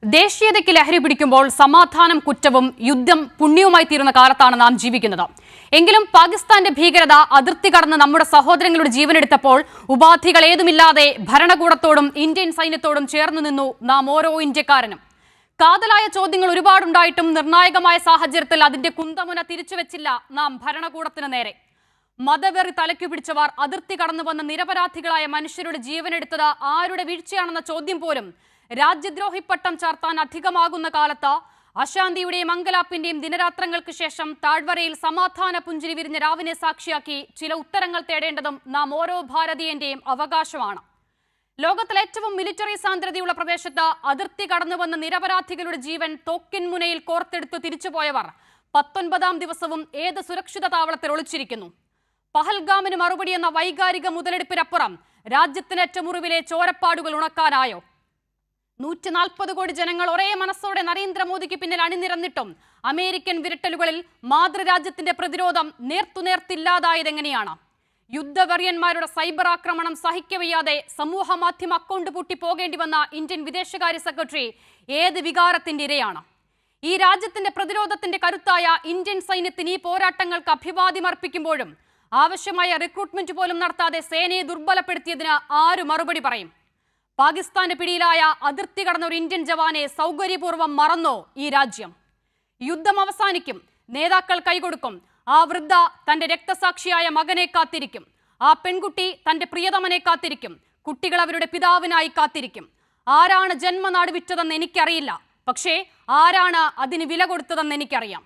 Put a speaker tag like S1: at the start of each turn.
S1: ദേശീയതയ്ക്ക് ലഹരി പിടിക്കുമ്പോൾ സമാധാനം കുറ്റവും യുദ്ധം പുണ്യവുമായി തീരുന്ന കാലത്താണ് നാം ജീവിക്കുന്നത്. എങ്കിലും പാകിസ്ഥാന്റെ ഭീകരത അതിർത്തി കടന്ന് നമ്മുടെ സഹോദരങ്ങളുടെ ജീവനെടുത്തപ്പോൾ ഉപാധികൾ ഏതുമില്ലാതെ ഭരണകൂടത്തോടും ഇന്ത്യൻ സൈന്യത്തോടും ചേർന്നു നിന്നു നാം ഓരോ ഇന്ത്യക്കാരനും. കാതലായ ചോദ്യങ്ങൾ ഒരുപാടുണ്ടായിട്ടും നിർണായകമായ സാഹചര്യത്തിൽ അതിന്റെ കുന്തമുന തിരിച്ചുവെച്ചില്ല നാം ഭരണകൂടത്തിന് നേരെ. മതവെറി തലയ്ക്കു പിടിച്ചവർ അതിർത്തി കടന്നു വന്ന നിരപരാധികളായ മനുഷ്യരുടെ ജീവനെടുത്തത് ആരുടെ വീഴ്ചയാണെന്ന ചോദ്യം പോലും രാജ്യദ്രോഹിപ്പട്ടം ചാർത്താൻ അധികമാകുന്ന കാലത്ത് അശാന്തിയുടെയും അങ്കലാപ്പിന്റെയും ദിനരാത്രങ്ങൾക്ക് ശേഷം താഴ്വരയിൽ സമാധാന പുഞ്ചിരി വിരിഞ്ഞ രാവിനെ സാക്ഷിയാക്കി ചില ഉത്തരങ്ങൾ തേടേണ്ടതും നാം ഓരോ ഭാരതീയന്റെയും അവകാശമാണ്. ലോകത്തിലെ ഏറ്റവും മിലിറ്ററി സാന്ദ്രതയുള്ള പ്രദേശത്ത് അതിർത്തി കടന്നുവന്ന നിരപരാധികളുടെ ജീവൻ തോക്കിൻ മുനയിൽ കോർത്തെടുത്ത് തിരിച്ചുപോയവർ 19ാം ദിവസവും ഏത് സുരക്ഷിത താവളത്തിൽ ഒളിച്ചിരിക്കുന്നു. പഹൽഗാമിന് മറുപടി എന്ന വൈകാരിക മുതലെടുപ്പിനപ്പുറം രാജ്യത്തിനേറ്റ മുറിവിലെ ചോരപ്പാടുകൾ ഉണക്കാനായോ? 140 കോടി ജനങ്ങൾ ഒരേ മനസ്സോടെ നരേന്ദ്രമോദിക്ക് പിന്നിൽ അണിനിരന്നിട്ടും അമേരിക്കൻ വിരട്ടലുകളിൽ മാതൃരാജ്യത്തിന്റെ പ്രതിരോധം നേർത്തുനേർത്തില്ലാതായതെങ്ങനെയാണ്? യുദ്ധവെറിയന്മാരുടെ സൈബർ ആക്രമണം സഹിക്കവയ്യാതെ സമൂഹ മാധ്യമ അക്കൗണ്ട് പൂട്ടി പോകേണ്ടി വന്ന ഇന്ത്യൻ വിദേശകാര്യ സെക്രട്ടറി ഏത് വികാരത്തിന്റെ ഇരയാണ്? ഈ രാജ്യത്തിന്റെ പ്രതിരോധത്തിന്റെ കരുത്തായ ഇന്ത്യൻ സൈന്യത്തിന് ഈ പോരാട്ടങ്ങൾക്ക് അഭിവാദ്യമർപ്പിക്കുമ്പോഴും ആവശ്യമായ റിക്രൂട്ട്മെന്റ് പോലും നടത്താതെ സേനയെ ദുർബലപ്പെടുത്തിയതിന് ആര് മറുപടി പറയും? പാകിസ്ഥാന്റെ പിടിയിലായ അതിർത്തി കടന്ന ഒരു ഇന്ത്യൻ ജവാനെ സൗകര്യപൂർവ്വം മറന്നോ ഈ രാജ്യം? യുദ്ധം അവസാനിക്കും, നേതാക്കൾ കൈകൊടുക്കും, ആ വൃദ്ധ തന്റെ രക്തസാക്ഷിയായ മകനെ കാത്തിരിക്കും, ആ പെൺകുട്ടി തന്റെ പ്രിയതമനെ കാത്തിരിക്കും, കുട്ടികൾ അവരുടെ പിതാവിനായി കാത്തിരിക്കും. ആരാണ് ജന്മനാട് വിറ്റതെന്ന് എനിക്കറിയില്ല, പക്ഷേ ആരാണ് അതിന് വില കൊടുത്തതെന്ന് എനിക്കറിയാം.